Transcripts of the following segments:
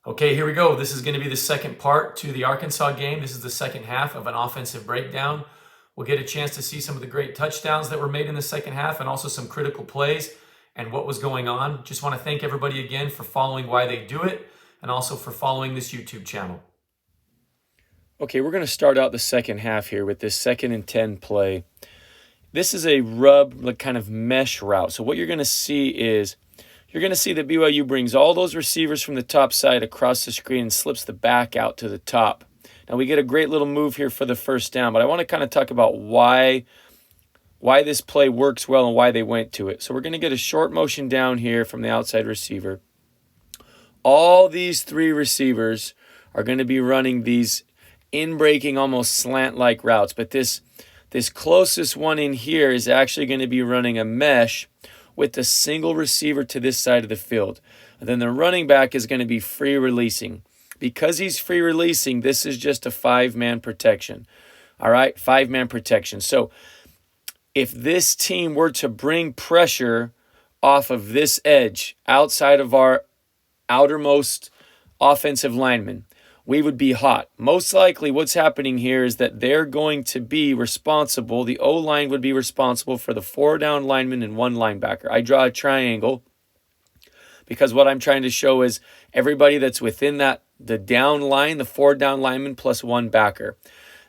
Okay, here we go. This is going to be the second part to the Arkansas game. This is the second half of an offensive breakdown. We'll get a chance to see some of the great touchdowns that were made in the second half and also some critical plays and what was going on. Just want to thank everybody again for following Why They Do It and also for following this YouTube channel. Okay, we're going to start out the second half here with this 2nd and 10 play. This is a rub, like kind of mesh route. So what you're going to see is you're going to see that BYU brings all those receivers from the top side across the screen and slips the back out to the top. Now we get a great little move here for the first down, but I want to kind of talk about why this play works well and why they went to it. So we're going to get a short motion down here from the outside receiver. All these three receivers are going to be running these in-breaking, almost slant-like routes, but this closest one in here is actually going to be running a mesh with a single receiver to this side of the field. And then the running back is going to be free releasing. Because he's free releasing, this is just a 5-man protection. All right, 5-man protection. So if this team were to bring pressure off of this edge outside of our outermost offensive lineman, we would be hot. Most likely what's happening here is that they're going to be responsible, the O-line would be responsible for the 4 down linemen and 1 linebacker. I draw a triangle because what I'm trying to show is everybody that's within the down line, the 4 down linemen plus 1 backer.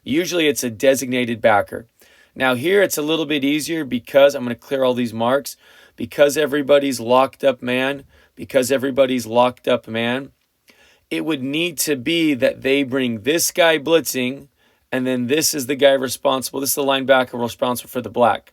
Usually it's a designated backer. Now here it's a little bit easier because I'm going to clear all these marks. Because everybody's locked up man, it would need to be that they bring this guy blitzing, and then this is the guy responsible. This is the linebacker responsible for the back.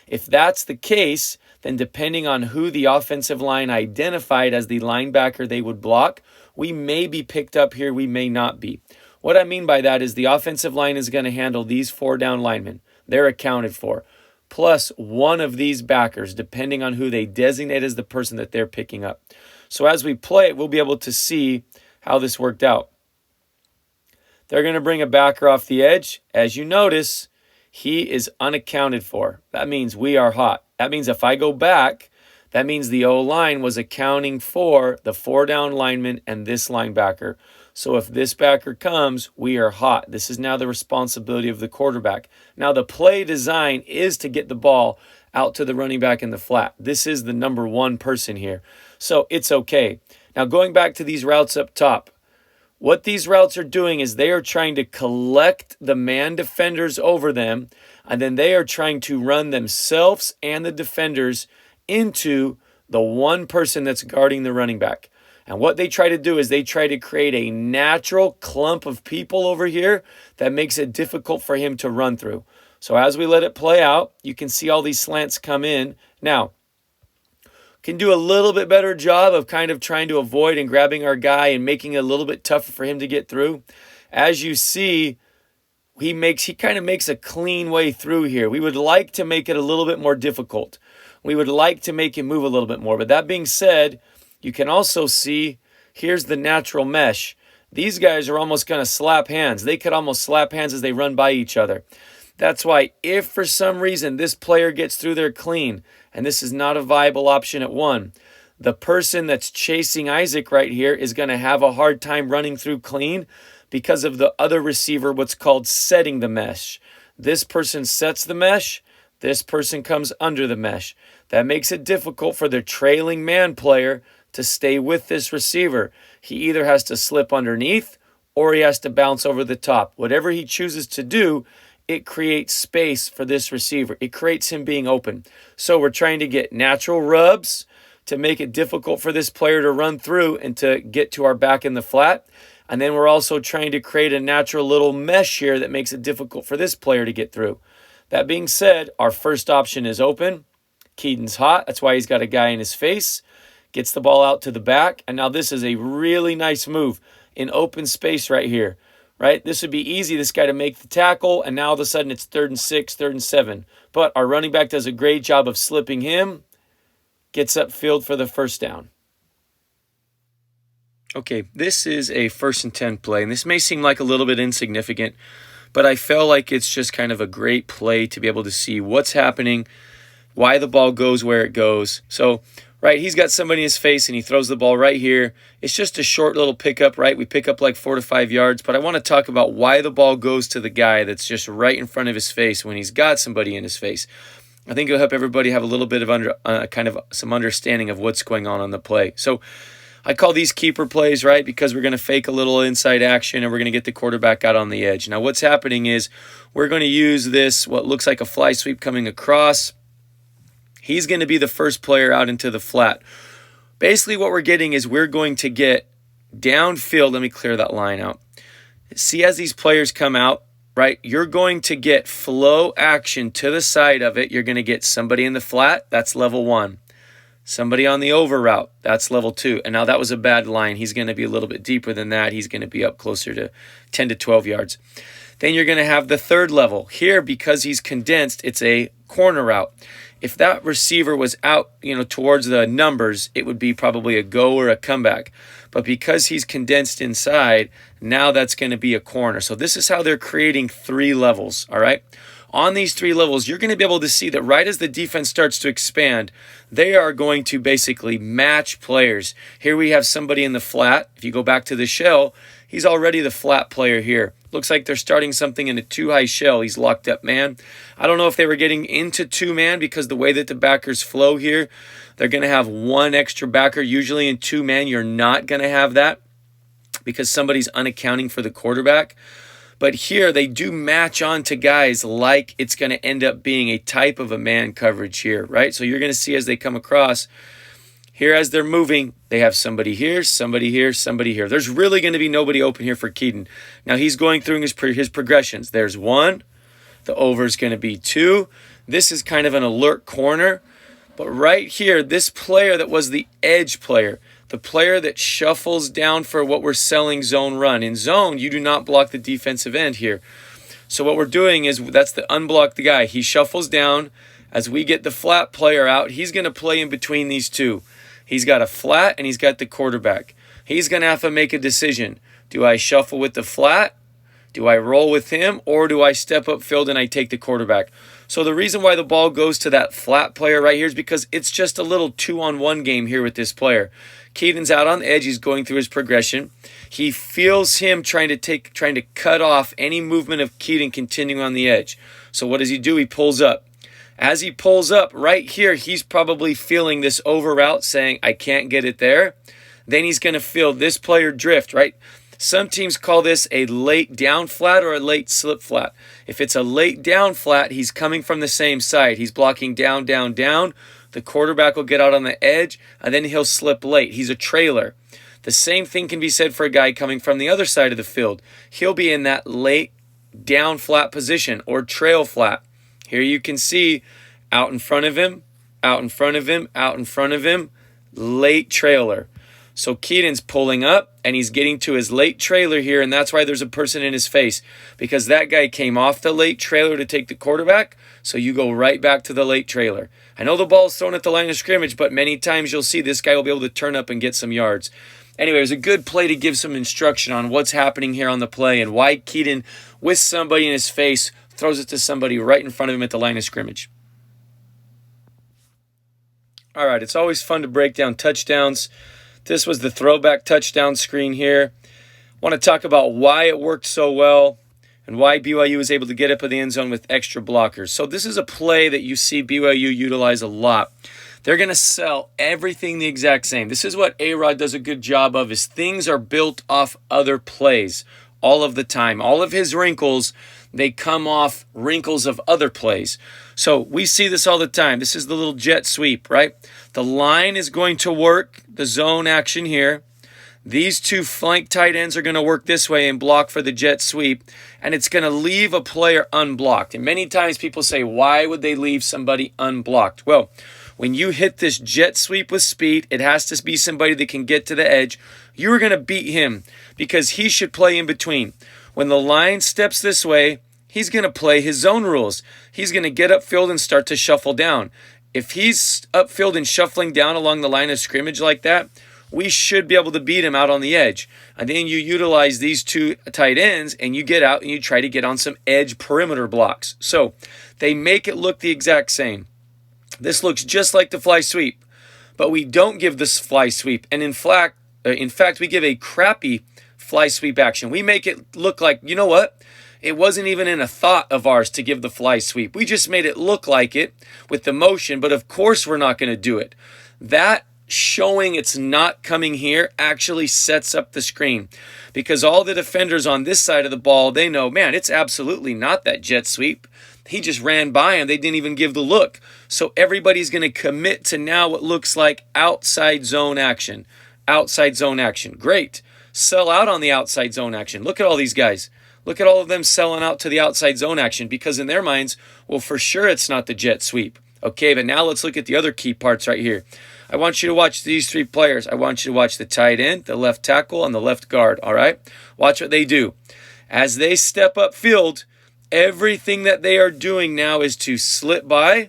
If that's the case, then depending on who the offensive line identified as the linebacker they would block, we may be picked up here, we may not be. What I mean by that is the offensive line is going to handle these 4 down linemen. They're accounted for. Plus one of these backers, depending on who they designate as the person that they're picking up. So as we play it, we'll be able to see how this worked out. They're going to bring a backer off the edge. As you notice, he is unaccounted for. That means we are hot. That means if I go back, that means the O-line was accounting for the 4 down lineman and this linebacker. So if this backer comes, we are hot. This is now the responsibility of the quarterback. Now the play design is to get the ball out to the running back in the flat. This is the number 1 person here. So it's okay. Now going back to these routes up top, what these routes are doing is they are trying to collect the man defenders over them, and then they are trying to run themselves and the defenders into the one person that's guarding the running back. And what they try to do is they try to create a natural clump of people over here that makes it difficult for him to run through. So as we let it play out, you can see all these slants come in. Now, can do a little bit better job of kind of trying to avoid and grabbing our guy and making it a little bit tougher for him to get through. As you see, he kind of makes a clean way through here. We would like to make it a little bit more difficult. We would like to make him move a little bit more. But that being said, you can also see here's the natural mesh. These guys are almost going to slap hands. They could almost slap hands as they run by each other. That's why if for some reason this player gets through there clean, and this is not a viable option at 1, the person that's chasing Isaac right here is going to have a hard time running through clean because of the other receiver, what's called setting the mesh. This person sets the mesh. This person comes under the mesh. That makes it difficult for the trailing man player to stay with this receiver. He either has to slip underneath or he has to bounce over the top. Whatever he chooses to do, it creates space for this receiver. It creates him being open. So we're trying to get natural rubs to make it difficult for this player to run through and to get to our back in the flat. And then we're also trying to create a natural little mesh here that makes it difficult for this player to get through. That being said, our first option is open. Keaton's hot. That's why he's got a guy in his face. Gets the ball out to the back. And now this is a really nice move in open space right here. Right? This would be easy, this guy to make the tackle, and now all of a sudden it's 3rd and 6, 3rd and 7. But our running back does a great job of slipping him, gets upfield for the first down. Okay, this is a 1st and 10 play, and this may seem like a little bit insignificant, but I feel like it's just kind of a great play to be able to see what's happening, why the ball goes where it goes. So right? He's got somebody in his face and he throws the ball right here. It's just a short little pickup, right? We pick up like 4 to 5 yards, but I want to talk about why the ball goes to the guy that's just right in front of his face when he's got somebody in his face. I think it'll help everybody have a little bit of kind of some understanding of what's going on the play. So I call these keeper plays, right? Because we're going to fake a little inside action and we're going to get the quarterback out on the edge. Now what's happening is we're going to use this, what looks like a fly sweep coming across. He's going to be the first player out into the flat. Basically what we're getting is we're going to get downfield. Let me clear that line out. See, as these players come out, right, you're going to get flow action to the side of it. You're going to get somebody in the flat. That's level 1. Somebody on the over route. That's level 2. And now that was a bad line. He's going to be a little bit deeper than that. He's going to be up closer to 10 to 12 yards. Then you're going to have the third level. Here, because he's condensed, it's a corner route. If that receiver was out, towards the numbers, it would be probably a go or a comeback. But because he's condensed inside, now that's going to be a corner. So this is how they're creating 3 levels, all right? On these 3 levels, you're going to be able to see that right as the defense starts to expand, they are going to basically match players. Here we have somebody in the flat. If you go back to the shell, he's already the flat player here. Looks like they're starting something in a 2-high shell. He's locked up man. I don't know if they were getting into 2-man because the way that the backers flow here, they're going to have 1 extra backer. Usually in 2-man, you're not going to have that because somebody's unaccounting for the quarterback. But here they do match on to guys like it's going to end up being a type of a man coverage here, right? So you're going to see as they come across, here as they're moving, they have somebody here, somebody here, somebody here. There's really going to be nobody open here for Keaton. Now he's going through his progressions. There's 1. The over is going to be 2. This is kind of an alert corner. But right here, this player that was the edge player, the player that shuffles down for what we're selling zone run. In zone, you do not block the defensive end here. So what we're doing is that's the unblock the guy. He shuffles down. As we get the flat player out, he's going to play in between these 2. He's got a flat and he's got the quarterback. He's going to have to make a decision. Do I shuffle with the flat? Do I roll with him? Or do I step up field and I take the quarterback? So the reason why the ball goes to that flat player right here is because it's just a little 2-on-1 game here with this player. Keaton's out on the edge. He's going through his progression. He feels him trying to cut off any movement of Keaton continuing on the edge. So what does he do? He pulls up. As he pulls up right here, he's probably feeling this over route saying, I can't get it there. Then he's going to feel this player drift, right? Some teams call this a late down flat or a late slip flat. If it's a late down flat, he's coming from the same side. He's blocking down, down, down. The quarterback will get out on the edge, and then he'll slip late. He's a trailer. The same thing can be said for a guy coming from the other side of the field. He'll be in that late down flat position or trail flat. Here you can see out in front of him, out in front of him, out in front of him, late trailer. So Keaton's pulling up and he's getting to his late trailer here, and that's why there's a person in his face, because that guy came off the late trailer to take the quarterback, so you go right back to the late trailer. I know the ball's thrown at the line of scrimmage, but many times you'll see this guy will be able to turn up and get some yards. Anyway, it was a good play to give some instruction on what's happening here on the play and why Keaton, with somebody in his face, throws it to somebody right in front of him at the line of scrimmage. All right, it's always fun to break down touchdowns. This was the throwback touchdown screen here. I want to talk about why it worked so well and why BYU was able to get up in the end zone with extra blockers. So this is a play that you see BYU utilize a lot. They're going to sell everything the exact same. This is what A-Rod does a good job of, is things are built off other plays all of the time. All of his wrinkles, they come off wrinkles of other plays. So we see this all the time. This is the little jet sweep, right? The line is going to work, the zone action here. These 2 flank tight ends are going to work this way and block for the jet sweep, and it's going to leave a player unblocked. And many times people say, why would they leave somebody unblocked? Well, when you hit this jet sweep with speed, it has to be somebody that can get to the edge. You're going to beat him because he should play in between. When the line steps this way, he's going to play his zone rules. He's going to get upfield and start to shuffle down. If he's upfield and shuffling down along the line of scrimmage like that, we should be able to beat him out on the edge. And then you utilize these 2 tight ends and you get out and you try to get on some edge perimeter blocks. So they make it look the exact same. This looks just like the fly sweep. but we don't give this fly sweep. And in fact, we give a crappy fly sweep action. We make it look like, you know what? It wasn't even in a thought of ours to give the fly sweep. We just made it look like it with the motion, but of course we're not going to do it. That showing it's not coming here actually sets up the screen, because all the defenders on this side of the ball, they know, man, it's absolutely not that jet sweep. He just ran by him. They didn't even give the look. So everybody's going to commit to now what looks like outside zone action. Outside zone action. Great. Sell out on the outside zone action. Look at all these guys. Look at all of them selling out to the outside zone action, because in their minds, well, for sure it's not the jet sweep. Okay, but now let's look at the other key parts right here. I want you to watch these three players. I want you to watch the tight end, the left tackle, and the left guard, all right? Watch what they do. As they step up field, everything that they are doing now is to slip by,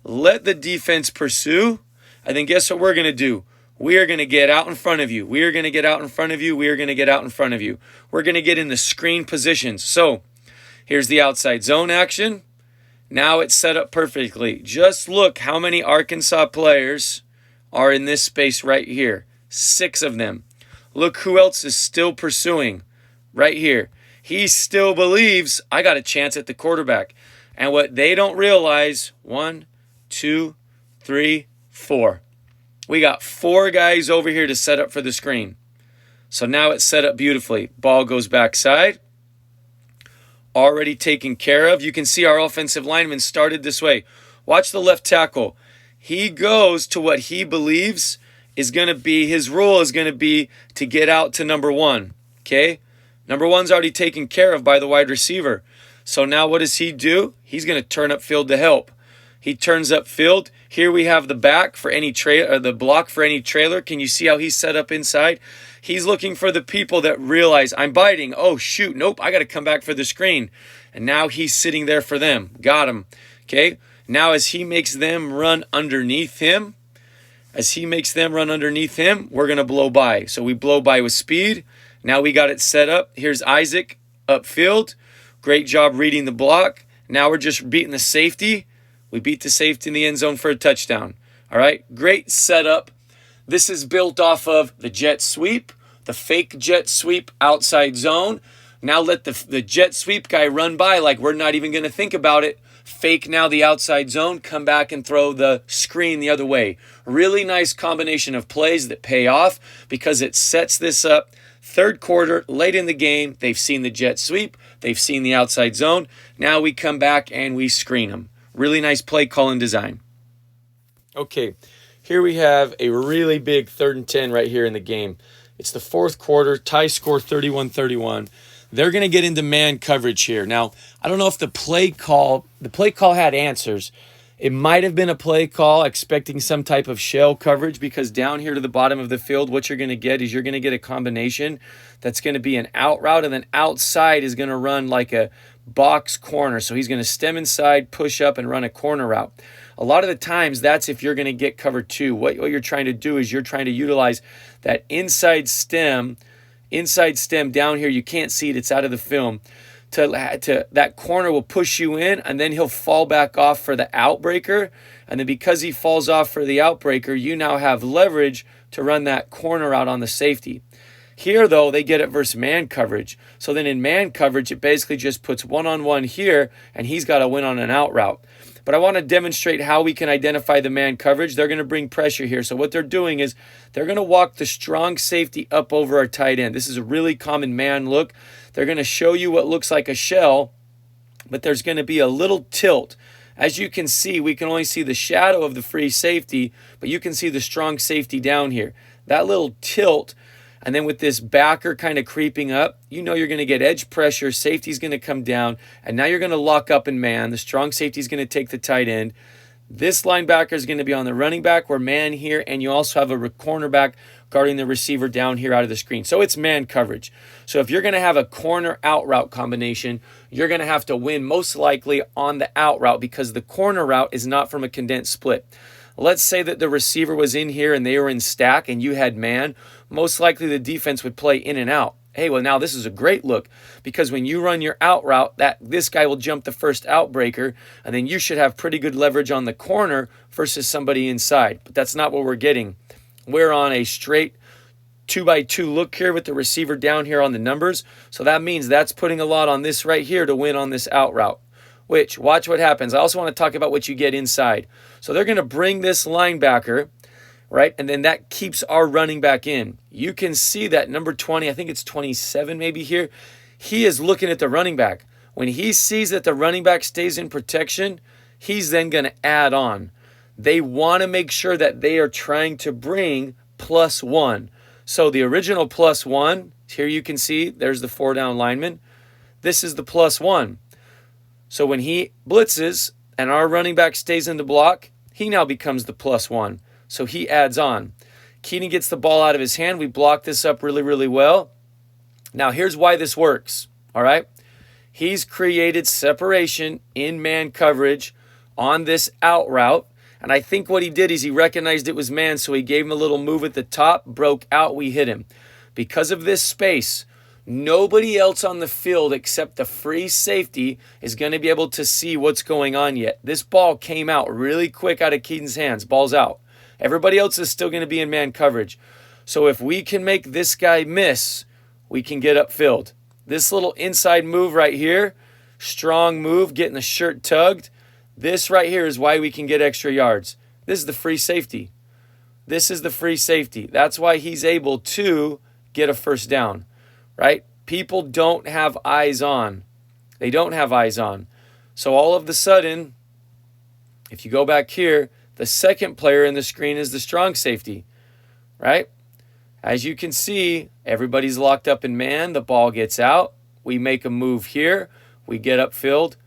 let the defense pursue, and then guess what we're going to do? We are going to get out in front of you. We are going to get out in front of you. We are going to get out in front of you. We're going to get in the screen positions. So here's the outside zone action. Now it's set up perfectly. Just look how many Arkansas players are in this space right here. 6 of them. Look who else is still pursuing right here. He still believes, I got a chance at the quarterback. And what they don't realize, 1, 2, 3, 4. We got 4 guys over here to set up for the screen. So now it's set up beautifully. Ball goes backside. Already taken care of. You can see our offensive lineman started this way. Watch the left tackle. He goes to what he believes is going to be, his role is going to be to get out to number 1. Okay? Number 1's already taken care of by the wide receiver. So now what does he do? He's going to turn up field to help. He turns up field. Here we have the back for any trailer, the block for any trailer. Can you see how he's set up inside? He's looking for the people that realize, I'm biting. Oh, shoot. Nope. I got to come back for the screen. And now he's sitting there for them. Got him. Okay. Now as he makes them run underneath him, we're going to blow by. So we blow by with speed. Now we got it set up. Here's Isaac upfield. Great job reading the block. Now we're just beating the safety. We beat the safety in the end zone for a touchdown. All right. Great setup. This is built off of the jet sweep, the fake jet sweep outside zone. Now let the jet sweep guy run by like we're not even going to think about it. Fake now the outside zone, come back and throw the screen the other way. Really nice combination of plays that pay off because it sets this up. Third quarter, late in the game, they've seen the jet sweep. They've seen the outside zone. Now we come back and we screen them. Really nice play call and design. Okay. Here we have a really big 3rd and 10 right here in the game. It's the 4th quarter, tie score 31-31. They're going to get into man coverage here. Now, I don't know if the play call had answers. It might have been a play call expecting some type of shell coverage, because down here to the bottom of the field, what you're going to get is you're going to get a combination that's going to be an out route, and then outside is going to run like a box corner. So he's going to stem inside, push up, and run a corner route. A lot of the times, that's if you're going to get cover 2. What you're trying to do is you're trying to utilize that inside stem down here. You can't see it. It's out of the film. To that corner will push you in, and then he'll fall back off for the outbreaker. And then because he falls off for the outbreaker, you now have leverage to run that corner out on the safety. Here, though, they get it versus man coverage. So then in man coverage, it basically just puts one-on-one here, and he's got to win on an out route. But I want to demonstrate how we can identify the man coverage. They're going to bring pressure here. So what they're doing is they're going to walk the strong safety up over our tight end. This is a really common man look. They're going to show you what looks like a shell, but there's going to be a little tilt. As you can see, we can only see the shadow of the free safety, but you can see the strong safety down here. That little tilt, and then with this backer kind of creeping up, you know you're going to get edge pressure, safety's going to come down, and now you're going to lock up in man. The strong safety's going to take the tight end. This linebacker is going to be on the running back. We're man here, and you also have a cornerback guarding the receiver down here out of the screen. So it's man coverage. So if you're going to have a corner out route combination, you're going to have to win most likely on the out route, because the corner route is not from a condensed split. Let's say that the receiver was in here and they were in stack and you had man. Most likely the defense would play in and out. Hey, well, now this is a great look because when you run your out route, this guy will jump the first outbreaker, and then you should have pretty good leverage on the corner versus somebody inside. But that's not what we're getting. We're on a straight 2x2 look here with the receiver down here on the numbers. So that means that's putting a lot on this right here to win on this out route. Which, watch what happens. I also want to talk about what you get inside. So they're going to bring this linebacker, right? And then that keeps our running back in. You can see that number 20, I think it's 27 maybe here. He is looking at the running back. When he sees that the running back stays in protection, he's then going to add on. They want to make sure that they are trying to bring +1. So the original +1, here you can see, there's the 4 down lineman. This is the +1. So when he blitzes and our running back stays in the block, he now becomes the +1. So he adds on. Keaton gets the ball out of his hand. We block this up really, really well. Now here's why this works, all right? He's created separation in man coverage on this out route. And I think what he did is he recognized it was man, so he gave him a little move at the top, broke out, we hit him. Because of this space, nobody else on the field except the free safety is going to be able to see what's going on yet. This ball came out really quick out of Keaton's hands. Ball's out. Everybody else is still going to be in man coverage. So if we can make this guy miss, we can get upfield. This little inside move right here, strong move, getting the shirt tugged. This right here is why we can get extra yards. This is the free safety. This is the free safety. That's why he's able to get a first down, right? People don't have eyes on. They don't have eyes on. So all of a sudden, if you go back here, the second player in the screen is the strong safety, right? As you can see, everybody's locked up in man. The ball gets out. We make a move here. We get upfield.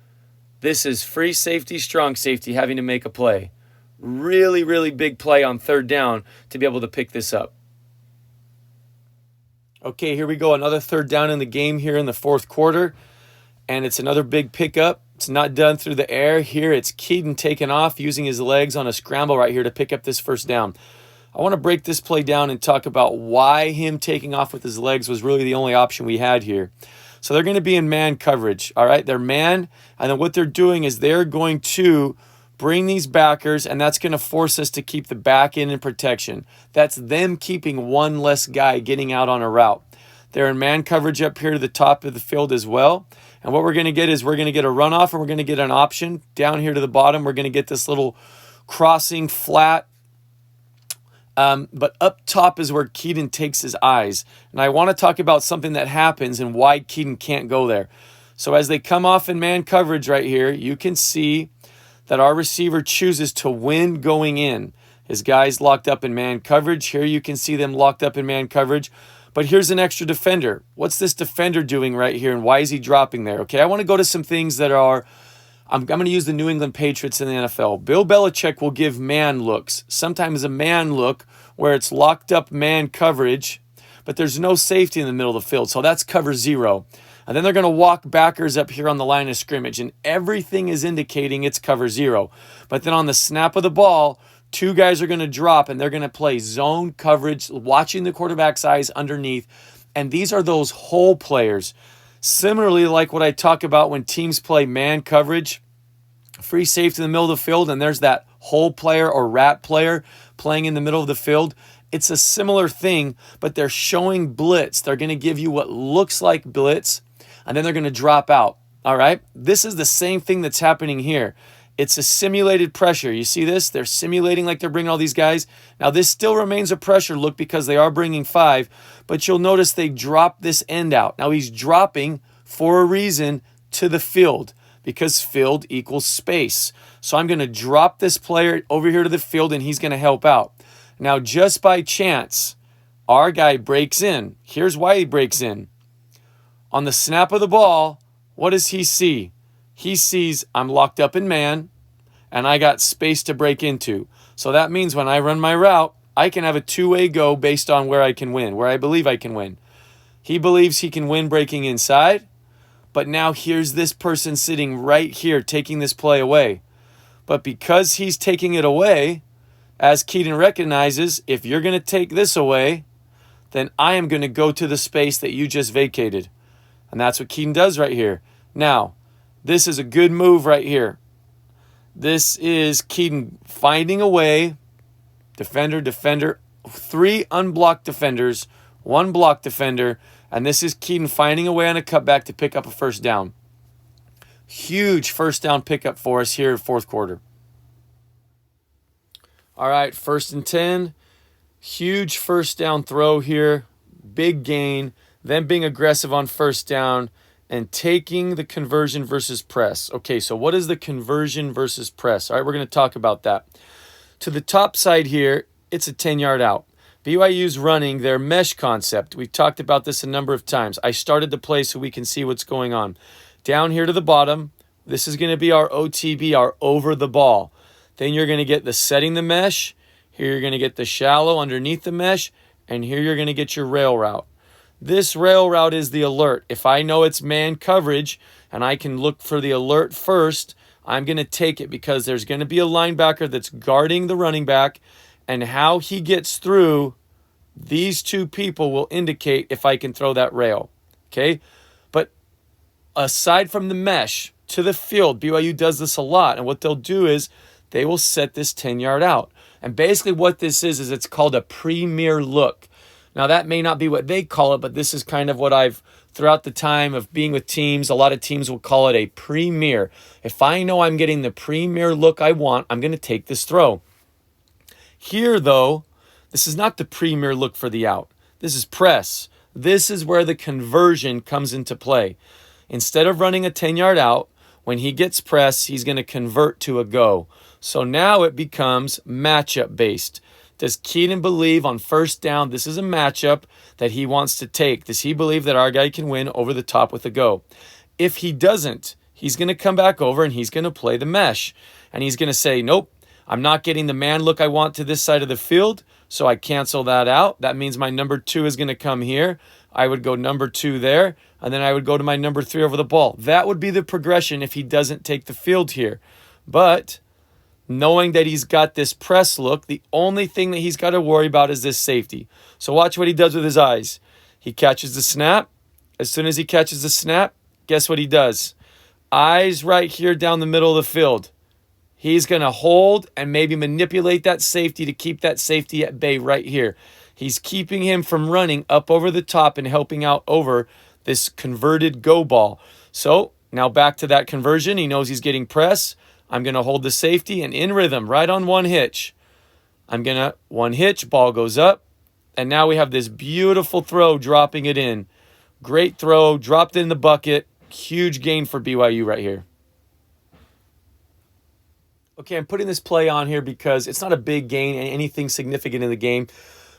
This is free safety, strong safety having to make a play. Really, really big play on 3rd down to be able to pick this up. Okay, here we go. Another 3rd down in the game here in the 4th quarter. And it's another big pickup. It's not done through the air. Here it's Keaton taking off, using his legs on a scramble right here to pick up this first down. I want to break this play down and talk about why him taking off with his legs was really the only option we had here. So they're going to be in man coverage, all right? They're man, and then what they're doing is they're going to bring these backers, and that's going to force us to keep the back end in protection. That's them keeping one less guy getting out on a route. They're in man coverage up here to the top of the field as well. And what we're going to get is we're going to get a runoff and we're going to get an option. Down here to the bottom, we're going to get this little crossing flat. But up top is where Keaton takes his eyes. And I want to talk about something that happens and why Keaton can't go there. So as they come off in man coverage right here, you can see that our receiver chooses to win going in. His guys locked up in man coverage. Here you can see them locked up in man coverage. But here's an extra defender. What's this defender doing right here, and why is he dropping there? Okay, I want to go to some things that are, I'm going to use the New England Patriots in the NFL. Bill Belichick will give man looks. Sometimes a man look where it's locked up man coverage, but there's no safety in the middle of the field. So that's cover 0. And then they're going to walk backers up here on the line of scrimmage, and everything is indicating it's cover 0. But then on the snap of the ball, 2 guys are going to drop, and they're going to play zone coverage, watching the quarterback's eyes underneath. And these are those hole players. Similarly, like what I talk about when teams play man coverage, free safety in the middle of the field, and there's that hole player or rat player playing in the middle of the field. It's a similar thing, but they're showing blitz. They're going to give you what looks like blitz, and then they're going to drop out. All right? This is the same thing that's happening here. It's a simulated pressure. You see this? They're simulating like they're bringing all these guys. Now, this still remains a pressure look because they are bringing 5, but you'll notice they drop this end out. Now, he's dropping for a reason to the field because field equals space. So I'm going to drop this player over here to the field, and he's going to help out. Now, just by chance, our guy breaks in. Here's why he breaks in. On the snap of the ball, what does he see? He sees I'm locked up in man, and I got space to break into. So that means when I run my route, I can have a 2-way go based on where I can win, where I believe I can win. He believes he can win breaking inside, but now here's this person sitting right here taking this play away. But because he's taking it away, as Keaton recognizes, if you're going to take this away, then I am going to go to the space that you just vacated. And that's what Keaton does right here. Now, this is a good move right here. This is Keaton finding a way. Defender, defender, 3 unblocked defenders, 1 blocked defender, and this is Keaton finding a way on a cutback to pick up a first down. Huge first down pickup for us here in fourth quarter. All right, 1st and 10. Huge first down throw here. Big gain. Then being aggressive on first down and taking the conversion versus press. Okay, so what is the conversion versus press? All right, we're going to talk about that. To the top side here, it's a 10-yard out. BYU's running their mesh concept. We've talked about this a number of times. I started the play so we can see what's going on. Down here to the bottom, this is going to be our OTB, our over the ball. Then you're going to get the setting the mesh. Here you're going to get the shallow underneath the mesh. And here you're going to get your rail route. This rail route is the alert. If I know it's man coverage and I can look for the alert first, I'm going to take it because there's going to be a linebacker that's guarding the running back, and how he gets through these 2 people will indicate if I can throw that rail. Okay? But aside from the mesh to the field, BYU does this a lot, and what they'll do is they will set this 10-yard out. And basically what this is it's called a premier look. Now, that may not be what they call it, but this is kind of what I've, throughout the time of being with teams, a lot of teams will call it a premier. If I know I'm getting the premier look I want, I'm going to take this throw. Here, though, this is not the premier look for the out. This is press. This is where the conversion comes into play. Instead of running a 10-yard out, when he gets press, he's going to convert to a go. So now it becomes matchup based. Does Keaton believe on first down this is a matchup that he wants to take? Does he believe that our guy can win over the top with a go? If he doesn't, he's going to come back over and he's going to play the mesh. And he's going to say, nope, I'm not getting the man look I want to this side of the field, so I cancel that out. That means my number 2 is going to come here. I would go number 2 there, and then I would go to my number 3 over the ball. That would be the progression if he doesn't take the field here. But knowing that he's got this press look, the only thing that he's got to worry about is this safety. So watch what he does with his eyes. He catches the snap. As soon as he catches the snap, guess what he does? Eyes right here down the middle of the field. He's going to hold and maybe manipulate that safety to keep that safety at bay right here. He's keeping him from running up over the top and helping out over this converted go ball. So now back to that conversion. He knows he's getting press. I'm going to hold the safety and in rhythm, right on one hitch. I'm going to one hitch, ball goes up. And now we have this beautiful throw dropping it in. Great throw, dropped in the bucket. Huge gain for BYU right here. Okay, I'm putting this play on here because it's not a big gain, anything significant in the game,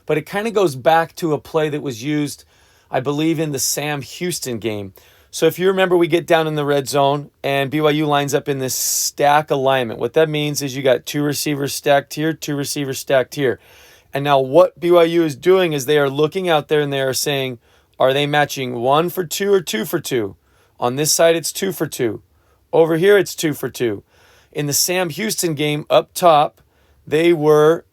but it kind of goes back to a play that was used, I believe, in the Sam Houston game. So if you remember, we get down in the red zone and BYU lines up in this stack alignment. What that means is you got 2 receivers stacked here, 2 receivers stacked here. And now what BYU is doing is they are looking out there and they are saying, are they matching 1 for 2 or 2 for 2? On this side, it's 2 for 2. Over here, it's 2 for 2. In the Sam Houston game up top, they were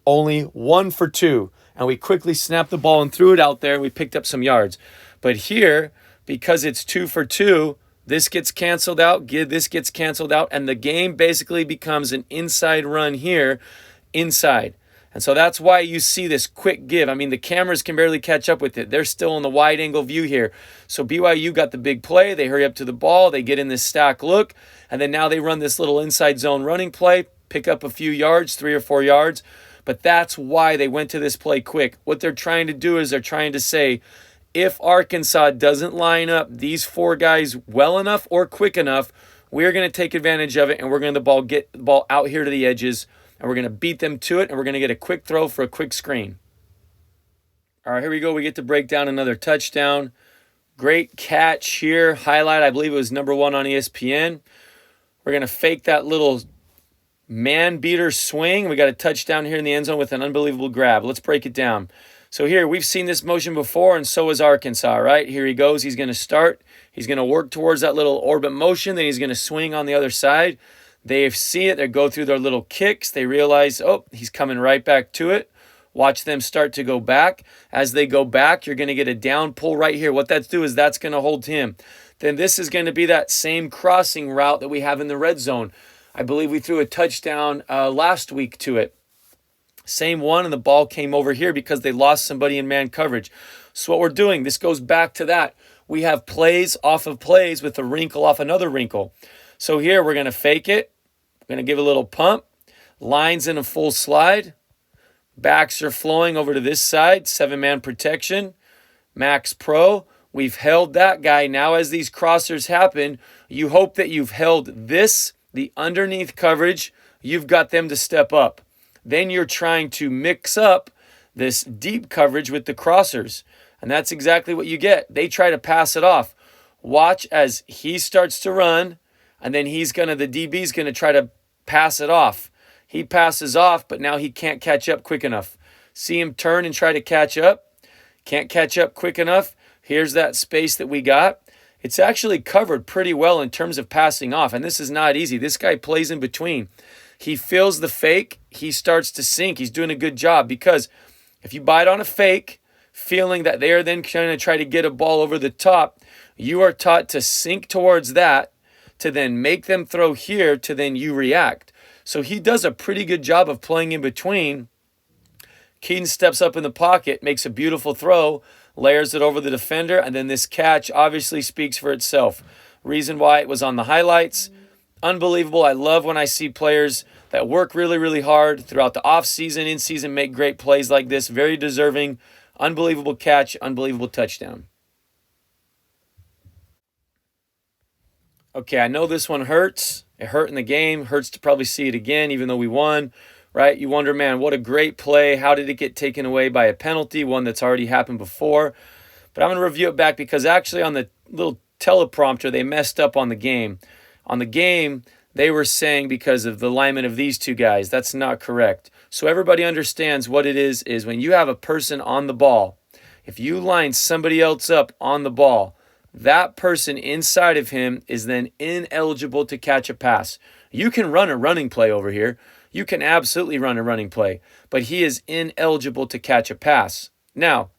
only 1 for 2. And we quickly snapped the ball and threw it out there and we picked up some yards. But here, because it's 2 for 2, this gets canceled out, this gets canceled out, and the game basically becomes an inside run here, inside. And so that's why you see this quick give. I mean, the cameras can barely catch up with it. They're still in the wide angle view here. So BYU got the big play. They hurry up to the ball. They get in this stack look. And then now they run this little inside zone running play, pick up a few yards, 3 or 4 yards. But that's why they went to this play quick. What they're trying to do is they're trying to say, if Arkansas doesn't line up these 4 guys well enough or quick enough, we're going to take advantage of it and we're going to get the ball out here to the edges. And we're going to beat them to it, and we're going to get a quick throw for a quick screen. All right, here we go. We get to break down another touchdown. Great catch here. Highlight, I believe it was number 1 on ESPN. We're going to fake that little man-beater swing. We got a touchdown here in the end zone with an unbelievable grab. Let's break it down. So here, we've seen this motion before, and so has Arkansas, right? Here he goes. He's going to start. He's going to work towards that little orbit motion. Then he's going to swing on the other side. They see it. They go through their little kicks. They realize, oh, he's coming right back to it. Watch them start to go back. As they go back, you're going to get a down pull right here. What that's do is that's going to hold him. Then this is going to be that same crossing route that we have in the red zone. I believe we threw a touchdown last week to it. Same one, and the ball came over here because they lost somebody in man coverage. So what we're doing, this goes back to that. We have plays off of plays with a wrinkle off another wrinkle. So here we're going to fake it. We're going to give a little pump. Lines in a full slide. Backs are flowing over to this side. 7-man protection. Max Pro. We've held that guy. Now as these crossers happen, you hope that you've held this, the underneath coverage. You've got them to step up. Then you're trying to mix up this deep coverage with the crossers. And that's exactly what you get. They try to pass it off. Watch as he starts to run, and then the DB's going to try to pass it off. He passes off, but now he can't catch up quick enough. See him turn and try to catch up. Can't catch up quick enough. Here's that space that we got. It's actually covered pretty well in terms of passing off, and this is not easy. This guy plays in between. He feels the fake. He starts to sink. He's doing a good job because if you bite on a fake, feeling that they are then trying to try to get a ball over the top, you are taught to sink towards that, to then make them throw here, to then you react. So he does a pretty good job of playing in between. Keaton steps up in the pocket, makes a beautiful throw, layers it over the defender, and then this catch obviously speaks for itself. Reason why it was on the highlights. Unbelievable. I love when I see players that work really, really hard throughout the offseason, in-season, make great plays like this. Very deserving. Unbelievable catch. Unbelievable touchdown. Okay, I know this one hurts. It hurt in the game. Hurts to probably see it again, even though we won, right? You wonder, man, what a great play. How did it get taken away by a penalty, one that's already happened before? But I'm going to review it back because actually on the little teleprompter, they messed up on the game. On the game, they were saying because of the alignment of these two guys. That's not correct. So everybody understands what it is when you have a person on the ball, if you line somebody else up on the ball, that person inside of him is then ineligible to catch a pass. You can run a running play over here. You can absolutely run a running play, but he is ineligible to catch a pass. Now,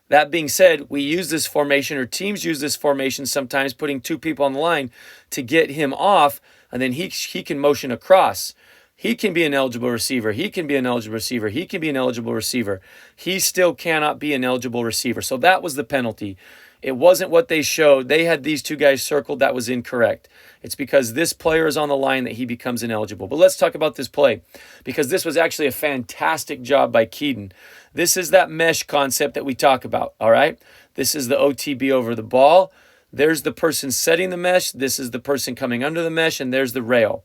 that being said, we use this formation, or teams use this formation sometimes, putting two people on the line to get him off, and then he can motion across. He can be an eligible receiver. He can be an eligible receiver. He can be an eligible receiver. He still cannot be an eligible receiver. So that was the penalty. It wasn't what they showed. They had these two guys circled. That was incorrect. It's because this player is on the line that he becomes ineligible. But let's talk about this play, because this was actually a fantastic job by Keaton. This is that mesh concept that we talk about, all right? This is the OTB over the ball. There's the person setting the mesh. This is the person coming under the mesh, and there's the rail.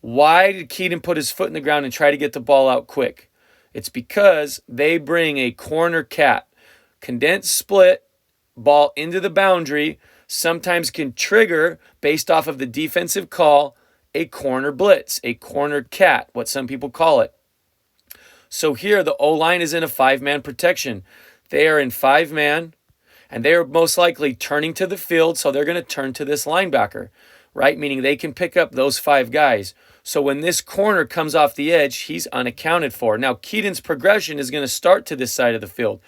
Why did Keaton put his foot in the ground and try to get the ball out quick? It's because they bring a corner cat. Condensed split, ball into the boundary, sometimes can trigger, based off of the defensive call, a corner blitz, a corner cat, what some people call it. So here the O-line is in a 5-man protection. They are in 5-man, and they are most likely turning to the field, so they're going to turn to this linebacker, right? Meaning they can pick up those 5 guys. So when this corner comes off the edge, he's unaccounted for. Now, Keaton's progression is going to start to this side of the field.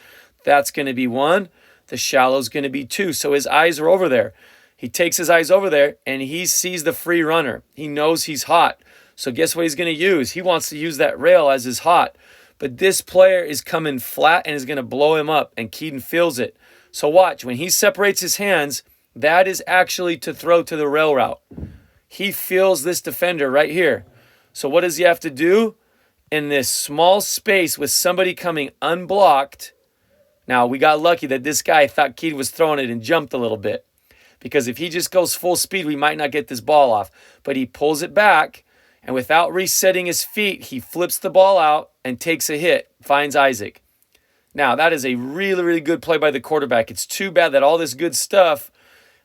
That's going to be 1. The shallow is going to be 2. So his eyes are over there. He takes his eyes over there, and he sees the free runner. He knows he's hot. So guess what he's going to use? He wants to use that rail as his hot. But this player is coming flat and is going to blow him up, and Keaton feels it. So watch, when he separates his hands, that is actually to throw to the rail route. He feels this defender right here. So what does he have to do? In this small space with somebody coming unblocked. Now, we got lucky that this guy thought Keaton was throwing it and jumped a little bit. Because if he just goes full speed, we might not get this ball off. But he pulls it back, and without resetting his feet, he flips the ball out and takes a hit, finds Isaac. Now, that is a really, really good play by the quarterback. It's too bad that all this good stuff,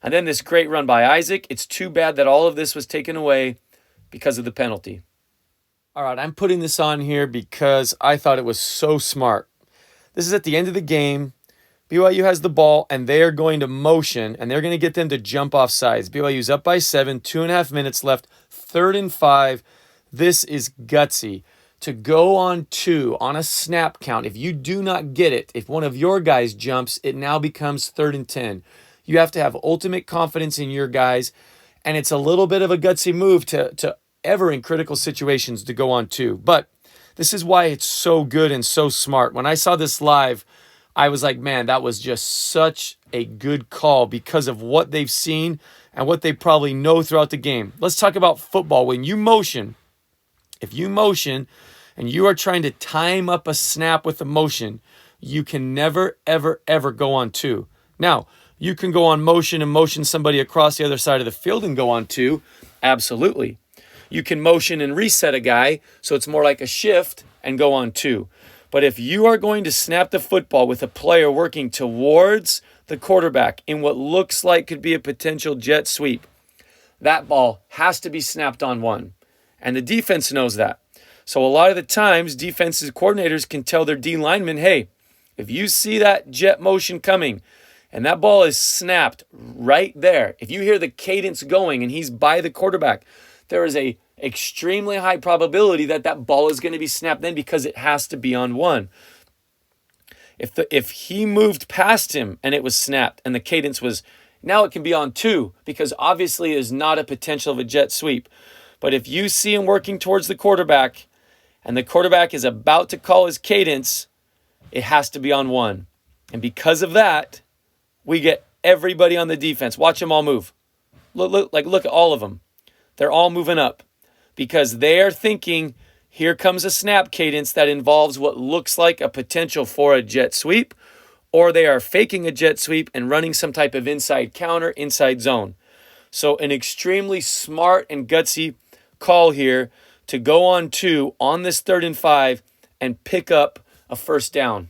and then this great run by Isaac, it's too bad that all of this was taken away because of the penalty. All right, I'm putting this on here because I thought it was so smart. This is at the end of the game. BYU has the ball, and they are going to motion, and they're going to get them to jump off sides. BYU's up by 7, 2.5 minutes left, 3rd and 5. This is gutsy. to go on 2 on a snap count. If you do not get it, if one of your guys jumps, it now becomes 3rd and 10. You have to have ultimate confidence in your guys, and it's a little bit of a gutsy move to ever in critical situations to go on 2. But this is why it's so good and so smart. When I saw this live, I was like, man, that was just such a good call because of what they've seen and what they probably know throughout the game. Let's talk about football. When you motion, if you motion and you are trying to time up a snap with a motion, you can never, ever, ever go on 2. Now, you can go on motion and motion somebody across the other side of the field and go on 2. Absolutely. You can motion and reset a guy, so it's more like a shift, and go on 2. But if you are going to snap the football with a player working towards the quarterback in what looks like could be a potential jet sweep, that ball has to be snapped on 1. And the defense knows that. So a lot of the times, defensive coordinators can tell their D linemen, hey, if you see that jet motion coming and that ball is snapped right there, if you hear the cadence going and he's by the quarterback, there is a extremely high probability that that ball is going to be snapped then because it has to be on 1. If he moved past him and it was snapped and the cadence was, now it can be on 2 because obviously is not a potential of a jet sweep. But if you see him working towards the quarterback and the quarterback is about to call his cadence, it has to be on 1. And because of that, we get everybody on the defense. Watch them all move. Look at all of them. They're all moving up because they are thinking, here comes a snap cadence that involves what looks like a potential for a jet sweep, or they are faking a jet sweep and running some type of inside counter, inside zone. So an extremely smart and gutsy call here to go on 2 on this 3rd and 5 and pick up a first down.